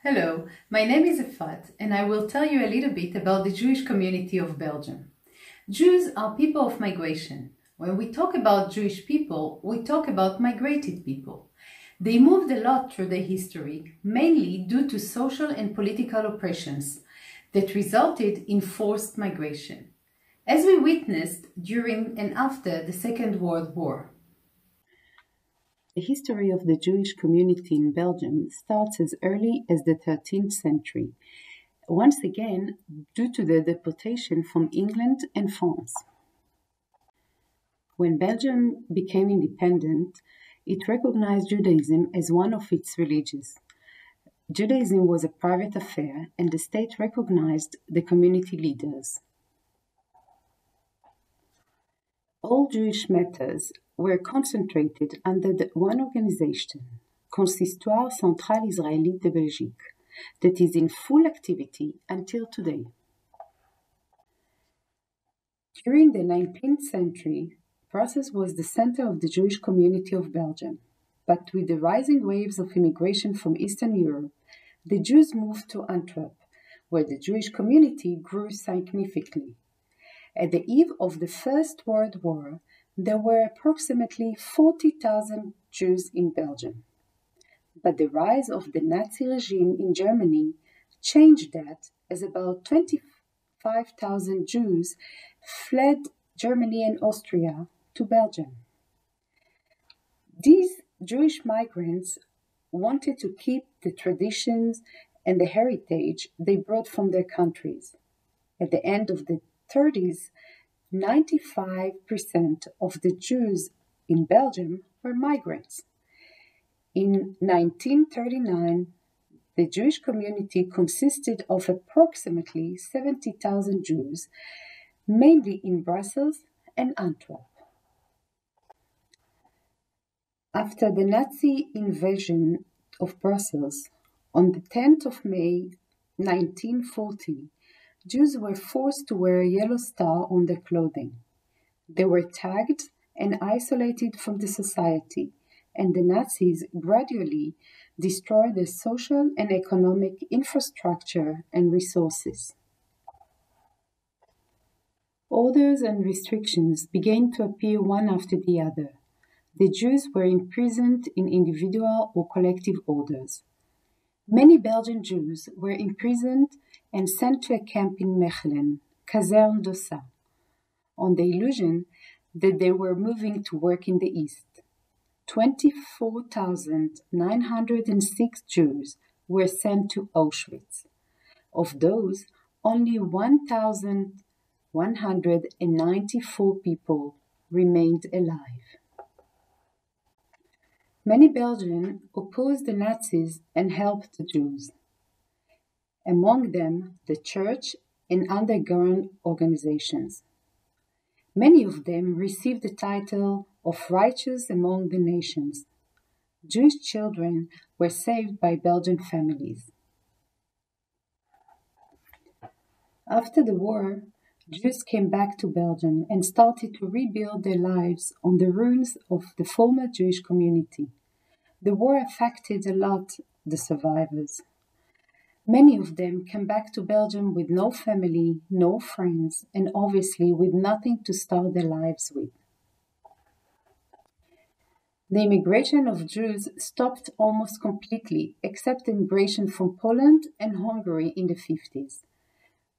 Hello, my name is Efat, and I will tell you a little bit about the Jewish community of Belgium. Jews are people of migration. When we talk about Jewish people, we talk about migrated people. They moved a lot through their history, mainly due to social and political oppressions that resulted in forced migration, as we witnessed during and after the Second World War. The history of the Jewish community in Belgium starts as early as the 13th century, once again due to the deportation from England and France. When Belgium became independent, it recognized Judaism as one of its religions. Judaism was a private affair, and the state recognized the community leaders. All Jewish matters were concentrated under the one organization, Consistoire Central Israélite de Belgique, that is in full activity until today. During the 19th century, Brussels was the center of the Jewish community of Belgium, but with the rising waves of immigration from Eastern Europe, the Jews moved to Antwerp, where the Jewish community grew significantly. At the eve of the First World War, there were approximately 40,000 Jews in Belgium. But the rise of the Nazi regime in Germany changed that, as about 25,000 Jews fled Germany and Austria to Belgium. These Jewish migrants wanted to keep the traditions and the heritage they brought from their countries. At the end of the 30s, 95% of the Jews in Belgium were migrants. In 1939, the Jewish community consisted of approximately 70,000 Jews, mainly in Brussels and Antwerp. After the Nazi invasion of Brussels, on the 10th of May 1940, Jews were forced to wear a yellow star on their clothing. They were tagged and isolated from the society, and the Nazis gradually destroyed their social and economic infrastructure and resources. Orders and restrictions began to appear one after the other. The Jews were imprisoned in individual or collective orders. Many Belgian Jews were imprisoned and sent to a camp in Mechelen, Caserne d'Ossat, on the illusion that they were moving to work in the East. 24,906 Jews were sent to Auschwitz. Of those, only 1,194 people remained alive. Many Belgians opposed the Nazis and helped the Jews. Among them, the church and underground organizations. Many of them received the title of righteous among the nations. Jewish children were saved by Belgian families. After the war, Jews came back to Belgium and started to rebuild their lives on the ruins of the former Jewish community. The war affected a lot the survivors. Many of them came back to Belgium with no family, no friends, and obviously with nothing to start their lives with. The immigration of Jews stopped almost completely, except immigration from Poland and Hungary in the 50s,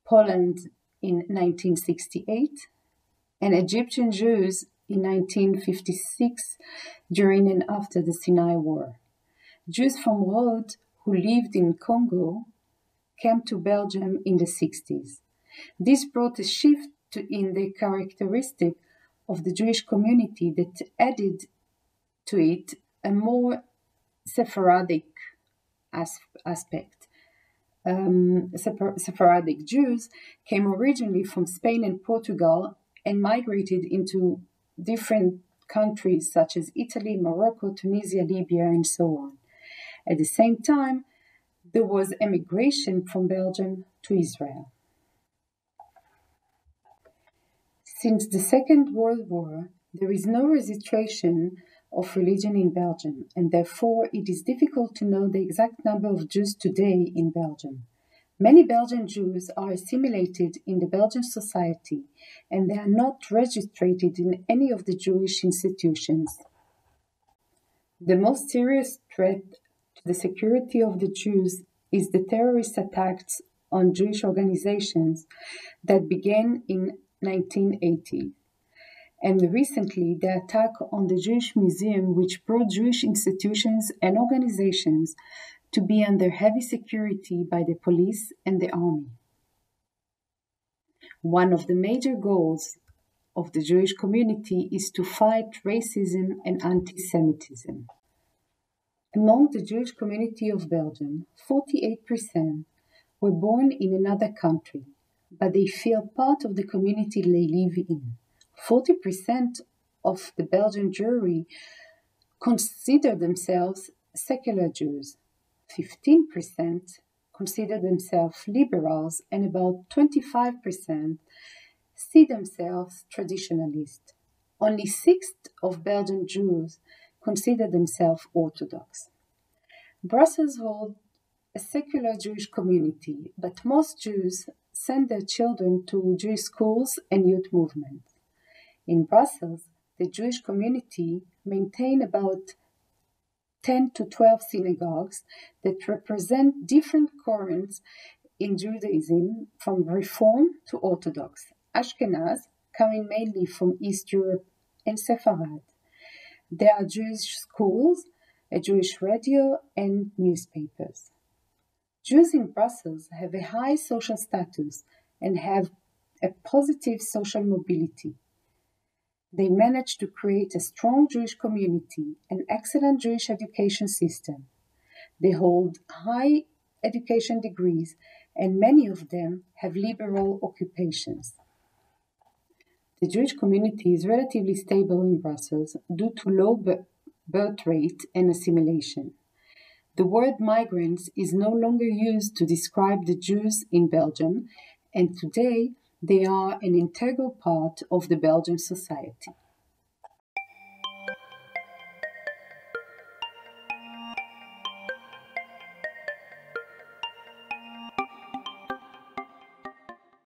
Poland in 1968, and Egyptian Jews in 1956 during and after the Sinai War. Jews from Rhodes who lived in Congo came to Belgium in the 60s. This brought a shift in the characteristic of the Jewish community that added to it a more Sephardic aspect. Sephardic Jews came originally from Spain and Portugal and migrated into different countries such as Italy, Morocco, Tunisia, Libya, and so on. At the same time, there was emigration from Belgium to Israel. Since the Second World War, there is no registration of religion in Belgium, and therefore it is difficult to know the exact number of Jews today in Belgium. Many Belgian Jews are assimilated in the Belgian society, and they are not registered in any of the Jewish institutions. The most serious threat to the security of the Jews is the terrorist attacks on Jewish organizations that began in 1980. And recently, the attack on the Jewish Museum, which brought Jewish institutions and organizations to be under heavy security by the police and the army. One of the major goals of the Jewish community is to fight racism and anti-Semitism. Among the Jewish community of Belgium, 48% were born in another country, but they feel part of the community they live in. 40% of the Belgian Jewry consider themselves secular Jews. 15% consider themselves liberals, and about 25% see themselves traditionalist. Only 6% of Belgian Jews consider themselves Orthodox. Brussels holds a secular Jewish community, but most Jews send their children to Jewish schools and youth movements. In Brussels, the Jewish community maintains about 10 to 12 synagogues that represent different currents in Judaism, from Reform to Orthodox, Ashkenaz, coming mainly from East Europe, and Sepharad. There are Jewish schools, a Jewish radio, and newspapers. Jews in Brussels have a high social status and have a positive social mobility. They managed to create a strong Jewish community, an excellent Jewish education system. They hold high education degrees, and many of them have liberal occupations. The Jewish community is relatively stable in Brussels due to low birth rate and assimilation. The word migrants is no longer used to describe the Jews in Belgium, and today they are an integral part of the Belgian society.